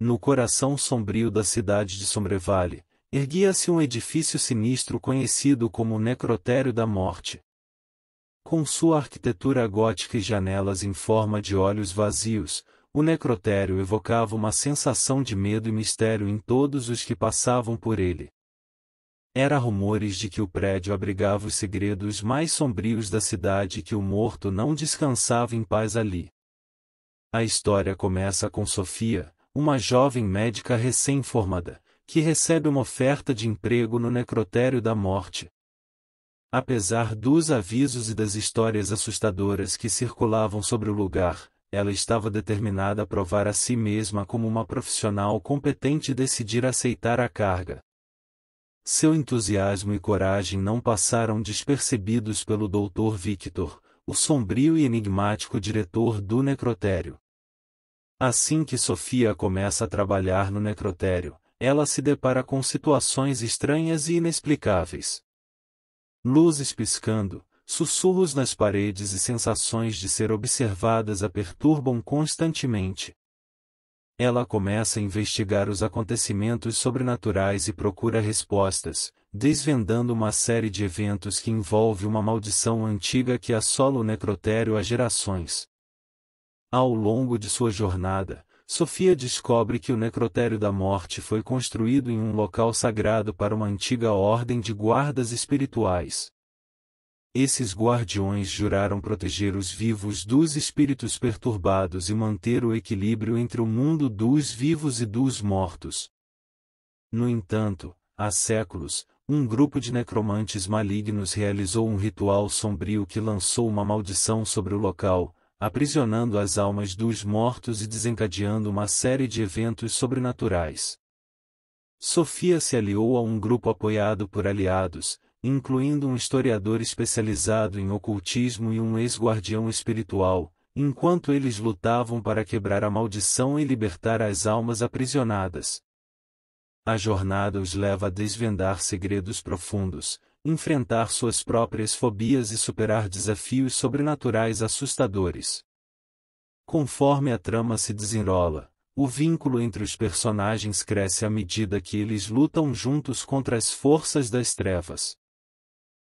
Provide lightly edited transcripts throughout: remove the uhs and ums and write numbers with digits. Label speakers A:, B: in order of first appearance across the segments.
A: No coração sombrio da cidade de Sombrevale, erguia-se um edifício sinistro conhecido como o Necrotério da Morte. Com sua arquitetura gótica e janelas em forma de olhos vazios, o necrotério evocava uma sensação de medo e mistério em todos os que passavam por ele. Era rumores de que o prédio abrigava os segredos mais sombrios da cidade e que o morto não descansava em paz ali. A história começa com Sofia, uma jovem médica recém-formada, que recebe uma oferta de emprego no Necrotério da Morte. Apesar dos avisos e das histórias assustadoras que circulavam sobre o lugar, ela estava determinada a provar a si mesma como uma profissional competente e decidir aceitar a carga. Seu entusiasmo e coragem não passaram despercebidos pelo Dr. Victor, o sombrio e enigmático diretor do necrotério. Assim que Sofia começa a trabalhar no necrotério, ela se depara com situações estranhas e inexplicáveis. Luzes piscando, sussurros nas paredes e sensações de ser observadas a perturbam constantemente. Ela começa a investigar os acontecimentos sobrenaturais e procura respostas, desvendando uma série de eventos que envolve uma maldição antiga que assola o necrotério há gerações. Ao longo de sua jornada, Sofia descobre que o Necrotério da Morte foi construído em um local sagrado para uma antiga ordem de guardas espirituais. Esses guardiões juraram proteger os vivos dos espíritos perturbados e manter o equilíbrio entre o mundo dos vivos e dos mortos. No entanto, há séculos, um grupo de necromantes malignos realizou um ritual sombrio que lançou uma maldição sobre o local, aprisionando as almas dos mortos e desencadeando uma série de eventos sobrenaturais. Sofia se aliou a um grupo apoiado por aliados, incluindo um historiador especializado em ocultismo e um ex-guardião espiritual, enquanto eles lutavam para quebrar a maldição e libertar as almas aprisionadas. A jornada os leva a desvendar segredos profundos, enfrentar suas próprias fobias e superar desafios sobrenaturais assustadores. Conforme a trama se desenrola, o vínculo entre os personagens cresce à medida que eles lutam juntos contra as forças das trevas.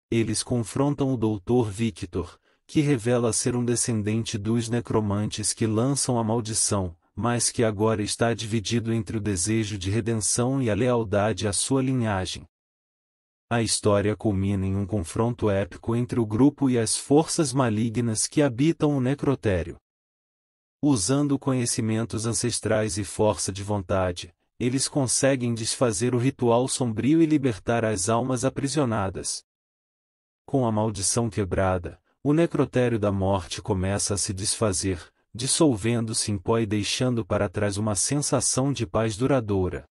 A: Eles confrontam o Dr. Victor, que revela ser um descendente dos necromantes que lançam a maldição, mas que agora está dividido entre o desejo de redenção e a lealdade à sua linhagem. A história culmina em um confronto épico entre o grupo e as forças malignas que habitam o necrotério. Usando conhecimentos ancestrais e força de vontade, eles conseguem desfazer o ritual sombrio e libertar as almas aprisionadas. Com a maldição quebrada, o necrotério da morte começa a se desfazer, dissolvendo-se em pó e deixando para trás uma sensação de paz duradoura.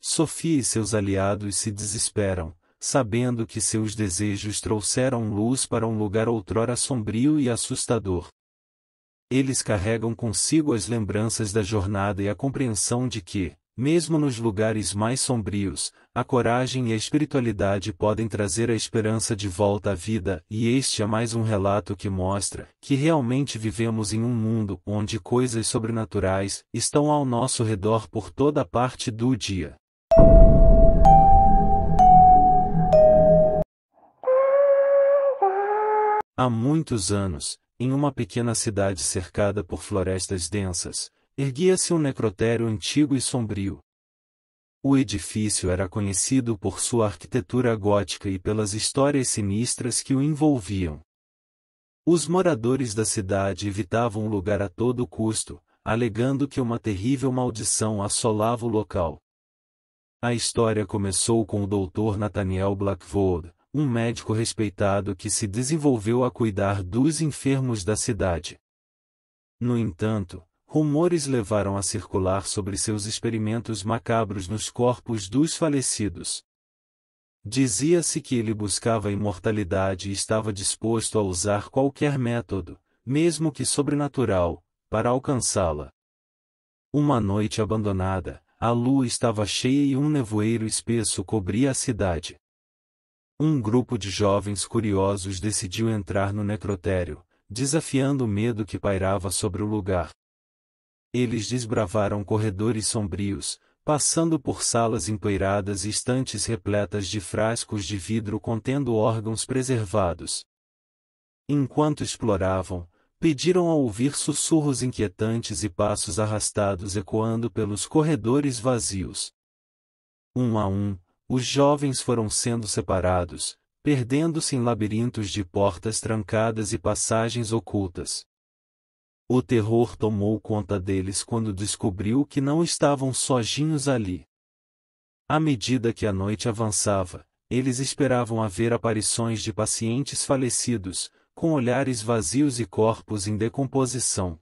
A: Sofia e seus aliados se desesperam, sabendo que seus desejos trouxeram luz para um lugar outrora sombrio e assustador. Eles carregam consigo as lembranças da jornada e a compreensão de que, mesmo nos lugares mais sombrios, a coragem e a espiritualidade podem trazer a esperança de volta à vida, e este é mais um relato que mostra que realmente vivemos em um mundo onde coisas sobrenaturais estão ao nosso redor por toda parte do dia. Há muitos anos, em uma pequena cidade cercada por florestas densas, erguia-se um necrotério antigo e sombrio. O edifício era conhecido por sua arquitetura gótica e pelas histórias sinistras que o envolviam. Os moradores da cidade evitavam o lugar a todo custo, alegando que uma terrível maldição assolava o local. A história começou com o Dr. Nathaniel Blackwood, um médico respeitado que se desenvolveu a cuidar dos enfermos da cidade. No entanto, rumores levaram a circular sobre seus experimentos macabros nos corpos dos falecidos. Dizia-se que ele buscava a imortalidade e estava disposto a usar qualquer método, mesmo que sobrenatural, para alcançá-la. Uma noite abandonada, a lua estava cheia e um nevoeiro espesso cobria a cidade. Um grupo de jovens curiosos decidiu entrar no necrotério, desafiando o medo que pairava sobre o lugar. Eles desbravaram corredores sombrios, passando por salas empoeiradas e estantes repletas de frascos de vidro contendo órgãos preservados. Enquanto exploravam, pediram a ouvir sussurros inquietantes e passos arrastados ecoando pelos corredores vazios. Um a um, os jovens foram sendo separados, perdendo-se em labirintos de portas trancadas e passagens ocultas. O terror tomou conta deles quando descobriu que não estavam sozinhos ali. À medida que a noite avançava, eles esperavam ver aparições de pacientes falecidos, com olhares vazios e corpos em decomposição.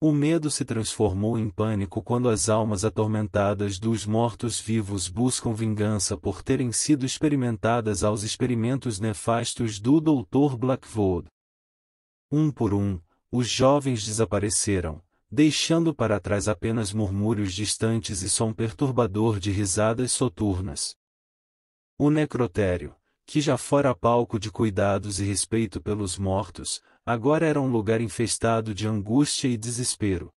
A: O medo se transformou em pânico quando as almas atormentadas dos mortos-vivos buscam vingança por terem sido experimentadas aos experimentos nefastos do Dr. Blackwood. Um por um, os jovens desapareceram, deixando para trás apenas murmúrios distantes e som perturbador de risadas soturnas. O necrotério, que já fora palco de cuidados e respeito pelos mortos, agora era um lugar infestado de angústia e desespero.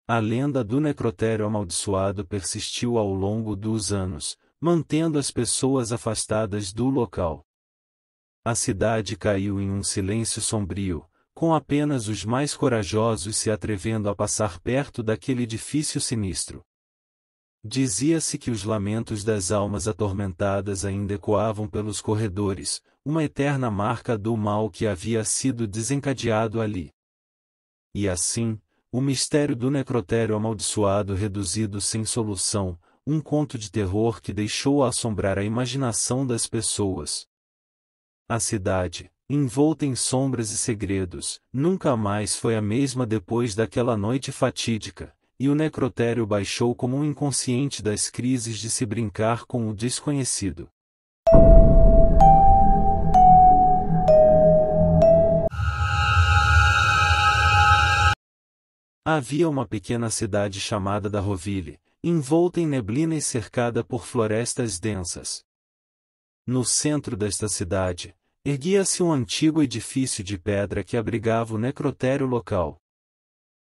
A: A lenda do necrotério amaldiçoado persistiu ao longo dos anos, mantendo as pessoas afastadas do local. A cidade caiu em um silêncio sombrio, com apenas os mais corajosos se atrevendo a passar perto daquele edifício sinistro. Dizia-se que os lamentos das almas atormentadas ainda ecoavam pelos corredores, uma eterna marca do mal que havia sido desencadeado ali. E assim, o mistério do necrotério amaldiçoado reduzido sem solução, um conto de terror que deixou assombrar a imaginação das pessoas. A cidade, envolta em sombras e segredos, nunca mais foi a mesma depois daquela noite fatídica, e o necrotério baixou como um inconsciente das crises de se brincar com o desconhecido. Havia uma pequena cidade chamada Darroville, envolta em neblina e cercada por florestas densas. No centro desta cidade, erguia-se um antigo edifício de pedra que abrigava o necrotério local.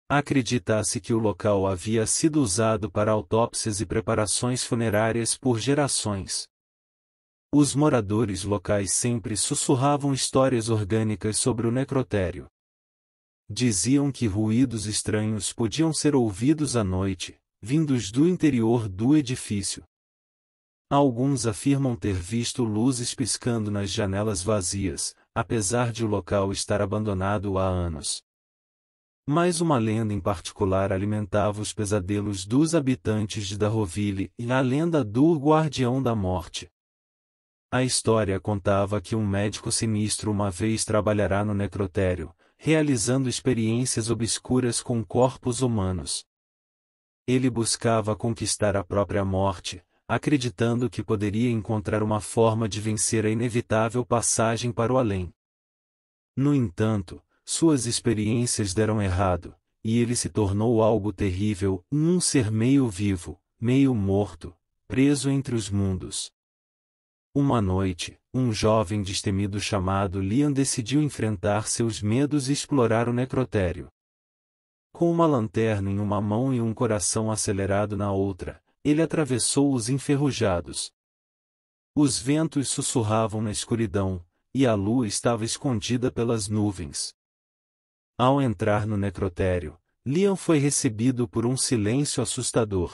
A: Acredita-se que o local havia sido usado para autópsias e preparações funerárias por gerações. Os moradores locais sempre sussurravam histórias orgânicas sobre o necrotério. Diziam que ruídos estranhos podiam ser ouvidos à noite, vindos do interior do edifício. Alguns afirmam ter visto luzes piscando nas janelas vazias, apesar de o local estar abandonado há anos. Mas uma lenda em particular alimentava os pesadelos dos habitantes de Darroville e a lenda do Guardião da Morte. A história contava que um médico sinistro uma vez trabalhará no necrotério, realizando experiências obscuras com corpos humanos. Ele buscava conquistar a própria morte, acreditando que poderia encontrar uma forma de vencer a inevitável passagem para o além. No entanto, suas experiências deram errado, e ele se tornou algo terrível, um ser meio vivo, meio morto, preso entre os mundos. Uma noite, um jovem destemido chamado Liam decidiu enfrentar seus medos e explorar o necrotério. Com uma lanterna em uma mão e um coração acelerado na outra, ele atravessou os enferrujados. Os ventos sussurravam na escuridão, e a lua estava escondida pelas nuvens. Ao entrar no necrotério, Liam foi recebido por um silêncio assustador.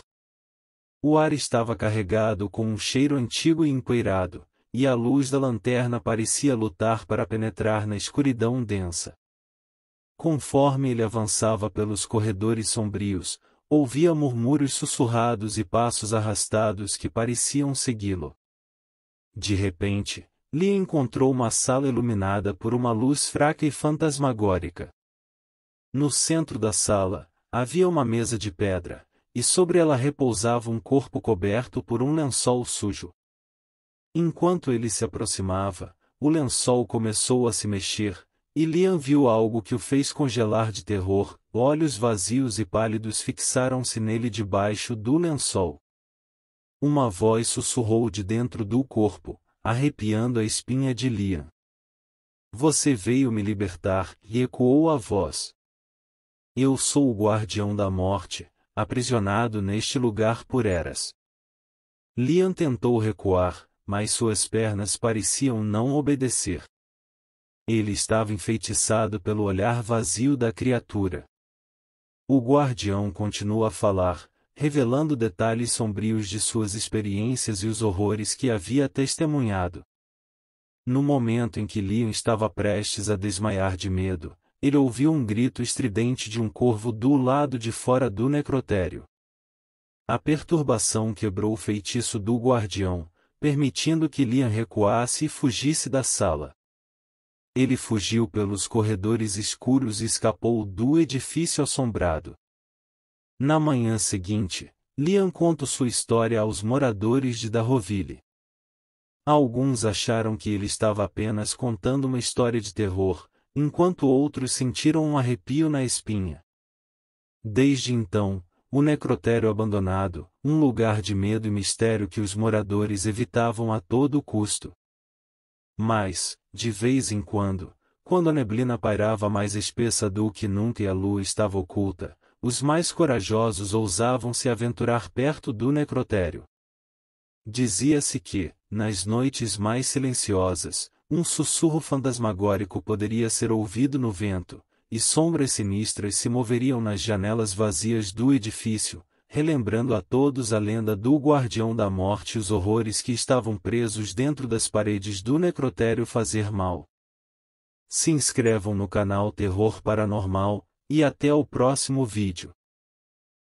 A: O ar estava carregado com um cheiro antigo e empoeirado, e a luz da lanterna parecia lutar para penetrar na escuridão densa. Conforme ele avançava pelos corredores sombrios, ouvia murmúrios sussurrados e passos arrastados que pareciam segui-lo. De repente, Lee encontrou uma sala iluminada por uma luz fraca e fantasmagórica. No centro da sala, havia uma mesa de pedra, e sobre ela repousava um corpo coberto por um lençol sujo. Enquanto ele se aproximava, o lençol começou a se mexer, e Liam viu algo que o fez congelar de terror. Olhos vazios e pálidos fixaram-se nele debaixo do lençol. Uma voz sussurrou de dentro do corpo, arrepiando a espinha de Liam. "Você veio me libertar", e ecoou a voz. Eu sou o guardião da morte, aprisionado neste lugar por eras. Liam tentou recuar, mas suas pernas pareciam não obedecer. Ele estava enfeitiçado pelo olhar vazio da criatura. O guardião continua a falar, revelando detalhes sombrios de suas experiências e os horrores que havia testemunhado. No momento em que Liam estava prestes a desmaiar de medo, ele ouviu um grito estridente de um corvo do lado de fora do necrotério. A perturbação quebrou o feitiço do guardião, permitindo que Liam recuasse e fugisse da sala. Ele fugiu pelos corredores escuros e escapou do edifício assombrado. Na manhã seguinte, Liam conta sua história aos moradores de Darroville. Alguns acharam que ele estava apenas contando uma história de terror, enquanto outros sentiram um arrepio na espinha. Desde então, o necrotério abandonado, um lugar de medo e mistério que os moradores evitavam a todo custo. Mas, de vez em quando a neblina pairava mais espessa do que nunca e a lua estava oculta, os mais corajosos ousavam se aventurar perto do necrotério. Dizia-se que, nas noites mais silenciosas, um sussurro fantasmagórico poderia ser ouvido no vento, e sombras sinistras se moveriam nas janelas vazias do edifício, relembrando a todos a lenda do guardião da morte e os horrores que estavam presos dentro das paredes do necrotério fazer mal. Se inscrevam no canal Terror Paranormal, e até o próximo vídeo.